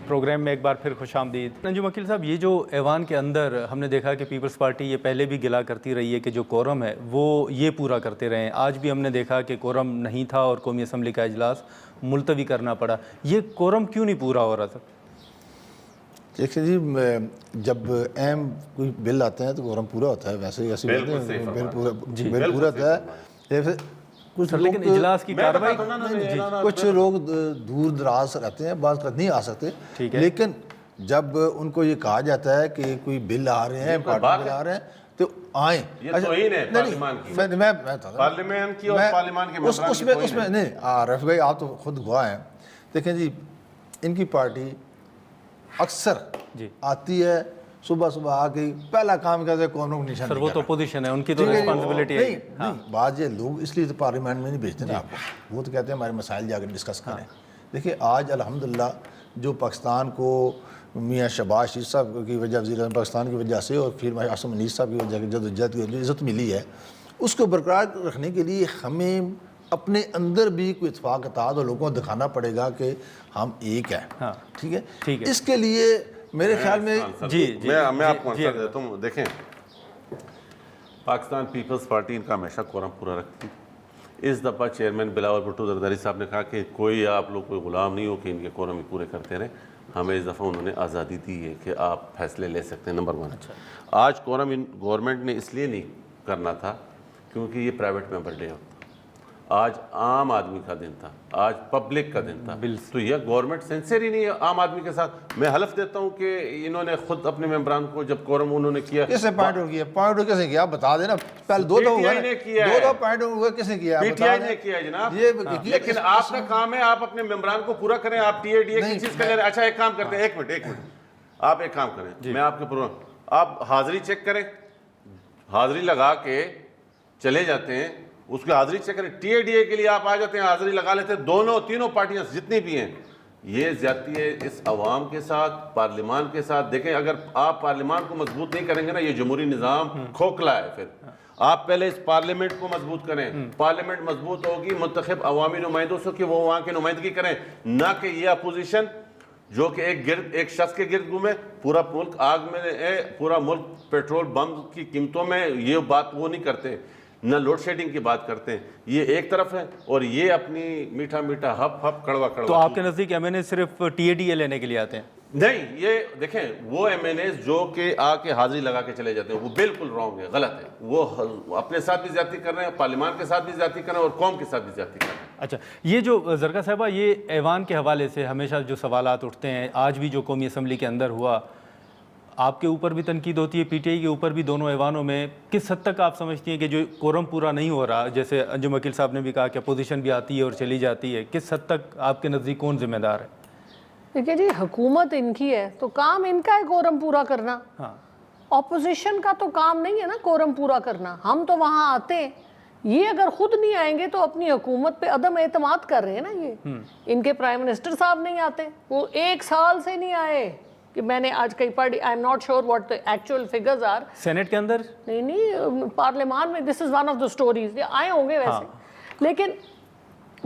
Programme में एक बार फिर खुशामदीद। अंजुम वकील साहब, ये जो ऐवान के अंदर हमने देखा कि पीपल्स पार्टी ये पहले भी गिला करती रही है कि जो कोरम है वो ये पूरा करते रहे हैं। आज भी हमने देखा कि कोरम नहीं था और कौमी असम्बली का इजलास मुलतवी करना पड़ा। ये कोरम क्यों नहीं पूरा हो रहा था? देखिए जी, जब अहम कोई बिल आते हैं तो कोरम पूरा होता है। वैसे ही ऐसी बिल पूरा होता है। कुछ लेकिन इजलास की कार्रवाई, कुछ लोग दूर दराज रहते हैं, बात कर नहीं आ सकते, लेकिन जब उनको ये कहा जाता है कि कोई बिल आ रहे हैं, पार्टी बिल आ रहे हैं तो आए। उसमें नहीं, आरिफ भाई आप तो खुद गवाह हैं। देखें जी, इनकी पार्टी अक्सर आती है, सुबह सुबह आके पहला काम करते हैं कौन निशान। सर वो तो अपोजिशन है, उनकी तो रिस्पांसिबिलिटी है। नहीं, बात ये लोग इसलिए तो पार्लियामेंट में नहीं भेजते ना आपको, वो तो कहते हैं हमारे मसाइल जाकर डिस्कस करें। देखिए आज अल्हम्दुलिल्लाह जो पाकिस्तान को मियाँ शहबाज शरीफ साहब की वजह, वज़ीर पाकिस्तान की वजह से और फिर आसिम मुनीर साहब की वजह जदोजहद की इज़्ज़त मिली है, उसको बरकरार रखने के लिए हमें अपने अंदर भी कोई इत्तेफाक इत्तेहाद और लोगों को दिखाना पड़ेगा कि हम एक हैं। ठीक है, इसके लिए मेरे ख्याल में जी मैं आपको आंसर देता हूँ। देखें, पाकिस्तान पीपल्स पार्टी इनका हमेशा कोरम पूरा रखती। इस दफ़ा चेयरमैन बिलावल भुट्टो जरदारी साहब ने कहा कि कोई आप लोग कोई गुलाम नहीं हो कि इनके कोरम ही पूरे करते रहें। हमें इस दफ़ा उन्होंने आज़ादी दी है कि आप फैसले ले सकते हैं। नंबर 1, आज कोरम गवर्नमेंट ने इसलिए नहीं करना था क्योंकि ये प्राइवेट मेंबर डे होता, आज आम आदमी का दिन था, आज पब्लिक का दिन था। तो यह गवर्नमेंट सिंसियर ही नहीं है आम आदमी के साथ। मैं हलफ देता हूं कि इन्होंने खुद अपने मेंबरान को जब कोरम उन्होंने किया, किसने पॉइंट आउट किया? पॉइंट आउट किसने किया? बता देना। पहले दो पॉइंट आउट हुआ, किसने किया? पीटीआई ने किया जनाब। लेकिन आपका काम है आप अपने मेंबरान को पूरा करें। आप टीएडीए की चीज करें। अच्छा एक काम करते हैं, एक मिनट आप एक काम करें, मैं आपके प्रोग्राम, आप हाजिरी चेक करें, हाजिरी लगा के चले जाते हैं, उसकी हाजिरी चेक करें। टीएडीए के लिए आप आ जाते हैं, हाजिरी लगा लेते हैं। दोनों तीनों पार्टियां जितनी भी हैं, ये ज्यादती है इस अवाम के साथ, पार्लियामान के साथ। देखें, अगर आप पार्लियामान को मजबूत नहीं करेंगे ना, ये जमहूरी निज़ाम खोखला है। फिर आप पहले इस पार्लियामेंट को मजबूत करें। पार्लियामेंट मजबूत होगी मुंतखब अवामी नुमाइंदों से कि वो वहाँ की नुमाइंदगी करें, ना कि ये अपोजिशन जो कि एक शख्स के गिर्द घूमे। पूरा मुल्क आग में है, पूरा मुल्क पेट्रोल बम की कीमतों में, ये बात वो नहीं करते, न लोड शेडिंग की बात करते हैं। ये एक तरफ है और ये अपनी मीठा मीठा हप हप कड़वा कड़वा। तो आपके नज़दीक एमएनए सिर्फ टीएडीए लेने के लिए आते हैं? नहीं, ये देखें, वो एमएनए जो कि आके हाजिरी लगा के चले जाते हैं, वो बिल्कुल रॉन्ग है, गलत है। वो अपने साथ भी ज्यादती कर रहे हैं, पार्लियामान के साथ भी ज्यादती कर रहे हैं और कौम के साथ भी ज्यादती कर रहे हैं। अच्छा, ये जो जरका साहबा, ये ऐवान के हवाले से हमेशा जो सवालात उठते हैं, आज भी जो कौमी असम्बली के अंदर हुआ, आपके ऊपर भी तनकीद होती है, पीटीआई के ऊपर भी, दोनों ऐवानों में। किस हद तक आप समझती हैं कि जो कोरम पूरा नहीं हो रहा, जैसे अंजुम वकील साहब ने भी कहा कि अपोजिशन भी आती है और चली जाती है, किस हद तक आपके नज़दीक कौन जिम्मेदार है? देखिए जी, हुकूमत इनकी है तो काम इनका है कोरम पूरा करना। ऑपोजिशन का तो काम नहीं है ना कोरम पूरा करना। हम तो वहाँ आते हैं, ये अगर खुद नहीं आएंगे तो अपनी हुकूमत पे अदम एतमाद कर रहे हैं ना। ये इनके प्राइम मिनिस्टर साहब नहीं आते, वो 1 साल से नहीं आए कि मैंने आज कहीं पढ़ी, I am not sure what the actual figures are. Senate के अंदर नहीं, पार्लियामान में this is one of the stories. ये आए होंगे वैसे, लेकिन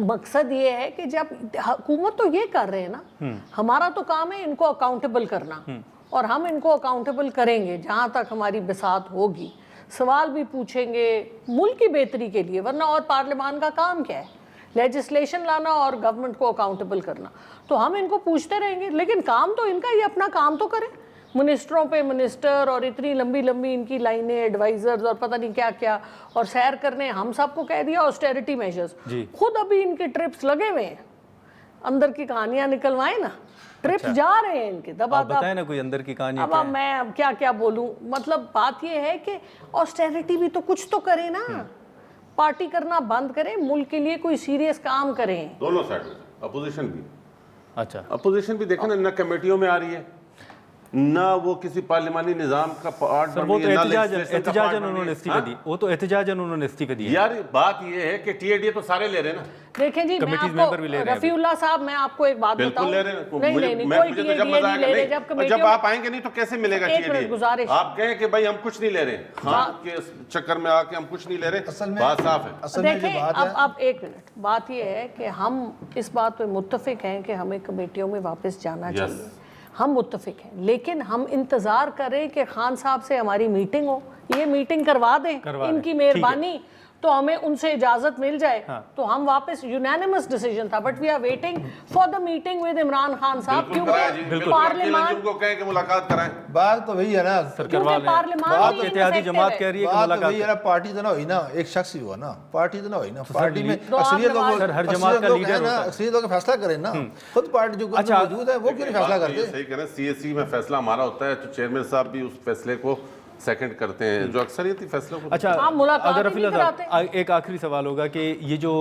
मकसद ये है कि जब हुकूमत तो ये कर रहे हैं ना, हमारा तो काम है इनको अकाउंटेबल करना, और हम इनको अकाउंटेबल करेंगे जहाँ तक हमारी बिसात होगी। सवाल भी पूछेंगे मुल्क की बेहतरी के लिए, वरना और पार्लियामान का काम क्या है? लेजिस्लेशन लाना और गवर्नमेंट को अकाउंटेबल करना। तो हम इनको पूछते रहेंगे, लेकिन काम तो इनका, ये अपना काम तो करें। मिनिस्टरों पे मिनिस्टर और इतनी लंबी लंबी इनकी लाइनें, एडवाइजर्स और पता नहीं क्या क्या, और सैर करने हम सबको कह दिया ऑस्टेरिटी मेजर्स। खुद अभी इनके ट्रिप्स लगे हुए हैं, अंदर की कहानियां निकलवाएं ना, ट्रिप्स जा रहे हैं इनके दबा बताए ना कोई अंदर की कहानी। अब मैं क्या क्या बोलूं, मतलब बात ये है कि ऑस्टेरिटी भी तो कुछ तो करें ना, पार्टी करना बंद करें, मुल्क के लिए कोई सीरियस काम करें। दोनों साइड में, अपोजिशन भी। अच्छा, अपोजिशन भी देखें ना, कमेटियों में आ रही है ना, वो किसी पार्लियामानी निजाम का पार्ट बन रही है। एहतजाजन उन्होंने इस्तीफे दी, वो तो एहतजाजन उन्होंने इस्तीफे दिए। यार बात ये है कि टीएडीए तो सारे ले रहे हैं ना। देखें जी, मैं आपको रफीउल्लाह साहब, मैं आपको एक बात बताऊं, ले रहे हैं। कोई टीएडीए नहीं ले रहे। जब आप आएंगे नहीं तो कैसे मिलेगा टीएडीए? आप कहें कि भाई हम कुछ नहीं ले रहे, हाँ के चक्कर में आके हम कुछ नहीं ले रहे, बात साफ है। देखें, अब एक मिनट, बात ये है कि हम इस बात पे मुत्तफिक हैं कि हमें कमेटियों में वापस जाना चाहिए। हम मुत्तफिक हैं, लेकिन हम इंतज़ार करें कि खान साहब से हमारी मीटिंग हो, ये मीटिंग करवा दें, इनकी मेहरबानी, तो हमें उनसे इजाजत मिल जाए, तो हम वापस यूनानिमस डिसीजन था, but we are waiting for the meeting with Imran Khan साहब, क्योंकि पार्लियामान को कहें कि मुलाकात कराएं। बात तो वही है ना सर, करवा लें। पार्लियामान इत्तेहादी जमात कह रही है कि बात तो मुलाकात वही है ना, पार्टी तो ना हुई ना, एक शख्स ही हुआ ना, पार्टी तो ना हुई ना, पार्टी में तो अक्सरियत आपने लोग, सर, हर जमात का लीडर होता है। अक्सरियत लोग फैसला करें ना, खुद पार्टी जो मौजूद है वो क्यों नहीं फैसला करते? सही करें, सीएससी में फैसला हमारा होता है तो चेयरमैन साहब भी उस फैसले को सेकंड करते हैं, जो अक्सरियती फैसलों को। अच्छा, आप मुलाकात अगर ही नहीं साहब एक आखिरी सवाल होगा कि ये जो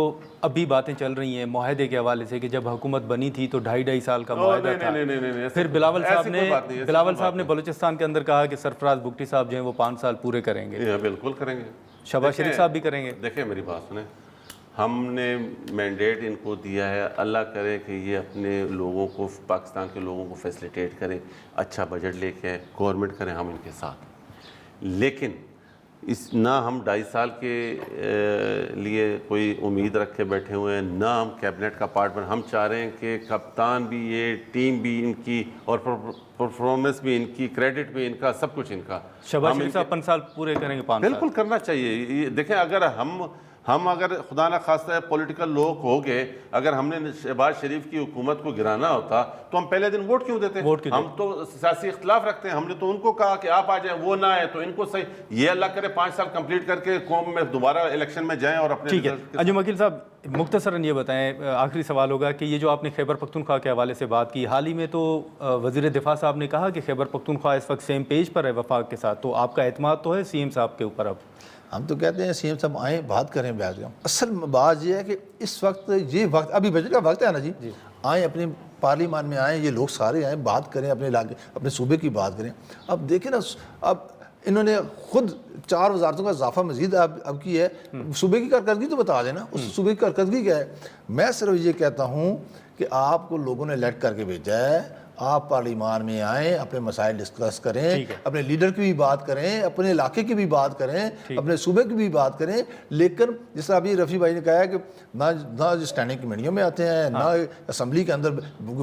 अभी बातें चल रही हैं मुआहदे के हवाले से कि जब हुकूमत बनी थी तो 2.5 साल का मुआहदा था, नहीं, फिर बिलावल साहब ने बलूचिस्तान के अंदर कहा कि सरफराज बुगटी साहब जो हैं वो 5 साल पूरे करेंगे, बिल्कुल करेंगे, शहबाज शरीफ साहब भी करेंगे। देखिए मेरी बात सुने, हमने मैंडेट इनको दिया है, अल्लाह करे कि ये अपने लोगों को, पाकिस्तान के लोगों को फैसिलिटेट करें, अच्छा बजट लेके आए, गवर्नमेंट करें, हम इनके साथ। लेकिन इस ना हम 2.5 साल के लिए कोई उम्मीद रख के बैठे हुए हैं, ना हम कैबिनेट का पार्ट बन, हम चाह रहे हैं कि कप्तान भी ये, टीम भी इनकी, और परफॉर्मेंस भी इनकी, क्रेडिट भी इनका, सब कुछ इनका। शहबाज शरीफ साहब 5 साल पूरे करेंगे, 5 बिल्कुल करना चाहिए। देखें, अगर हम अगर खुदा ना खास्ता पॉलिटिकल लोग हो गए, अगर हमने शहबाज शरीफ की हुकूमत को गिराना होता तो हम पहले दिन वोट क्यों देते? हम तो सियासी इख्तलाफ रखते हैं, हमने तो उनको कहा कि आप आ जाएं, वो ना आए तो इनको सही, ये अल्लाह करे 5 साल कंप्लीट करके कौम में दोबारा इलेक्शन में जाएं और अपने। ठीक है अंजुम वकील साहब, मुख्तसरन ये बताएं, आखिरी सवाल होगा कि ये जो आपने खैबर पख्तूनख्वा के हवाले से बात की, हाल ही में तो वज़ीर दिफा साहब ने कहा कि खैबर पख्तूनख्वा इस वक्त सेम पेज पर है वफाक के साथ, तो आपका एतमाद तो है सीएम साहब के ऊपर? अब हम तो कहते हैं सीएम साहब आए, बात करें बैठ जाओ। असल बात ये है कि इस वक्त ये वक्त अभी बजट का वक्त है ना जी, आए अपने पार्लियामान में आए, ये लोग सारे आए, बात करें, अपने इलाके, अपने सूबे की बात करें। अब देखें ना, अब इन्होंने खुद 4 वजारतों का इजाफा मजीद अब की है, सूबे की कारकर्दगी तो बता देना, उस सूबे की कारकर्दगी क्या है। मैं सिर्फ ये कहता हूँ कि आपको लोगों ने इलेक्ट करके भेजा है, आप पार्लियामान में आएँ, अपने मसाइल डिस्कस करें, अपने लीडर की भी बात करें, अपने इलाके की भी बात करें, अपने सूबे की भी बात करें। लेकिन जिस तरह अभी रफ़ी भाई ने कहा है कि ना स्टैंडिंग कमेटियों में आते हैं, ना असम्बली के अंदर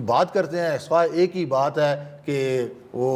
बात करते हैं, सिवाय एक ही बात है कि वो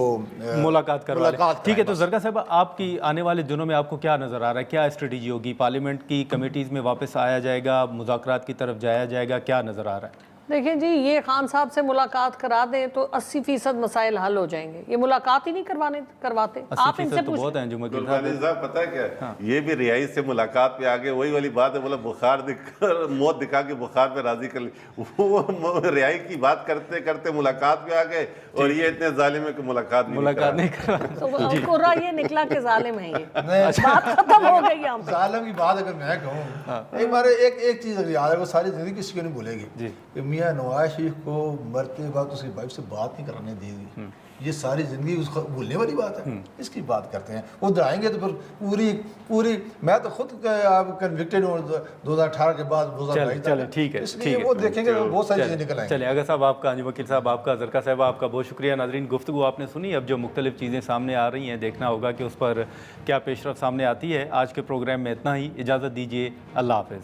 मुलाकात करवा लें। ठीक है, तो जरगा साहब, आपकी आने वाले दिनों में आपको क्या नज़र आ रहा है, क्या स्ट्रेटजी होगी? पार्लियामेंट की कमेटीज़ में वापस आया जाएगा, मुज़ाकरात की तरफ जाया जाएगा, क्या नज़र आ रहा है? देखिए जी, ये खान साहब से मुलाकात करा दें तो 80% मसाइल हल हो जाएंगे। ये मुलाकात ही नहीं करवाते। आप इनसे तो बहुत है साहब, पता है क्या, हाँ। ये भी रिहाई से मुलाकात पे आगे वही वाली बात है, बोला बुखार दिखा, मौत दिखा के बुखार पे राजी कर ली, वो रिहाई की बात करते करते मुलाकात पे आ गए, और ये इतने जालिम है कि मुलाकात नहीं करवा। ये निकला के जालिम है, ये बात खत्म हो गई। हम जालिम की बात अगर मैं कहूँ, एक बार एक चीज़ याद है, वो सारी जिंदगी किसी को नहीं भूलेगी। मियां नवाज शरीफ को मरते वक्त उसकी वाइफ से बात नहीं कराने देगी, ये सारी जिंदगी उसको भूलने वाली बात है। इसकी बात करते हैं, वो डराएंगे तो फिर पूरी मैं तो खुद आप कन्विक्टेड हूँ 2018 के बाद। चले ठीक है, इसलिए वो देखेंगे तो बहुत सारी चीज़ें निकल आएंगी। चलिए अगर साहब, आपका अंजुम वकील साहब, आपका जरका साहब, आपका बहुत शुक्रिया। नाजरीन, गुफ्तगू आपने सुनी, अब जो मुख्तलिफ चीज़ें सामने आ रही हैं, देखना होगा कि उस पर क्या पेशरफ सामने आती है। आज के प्रोग्राम में इतना ही, इजाज़त दीजिए, अल्लाह हाफ़िज़।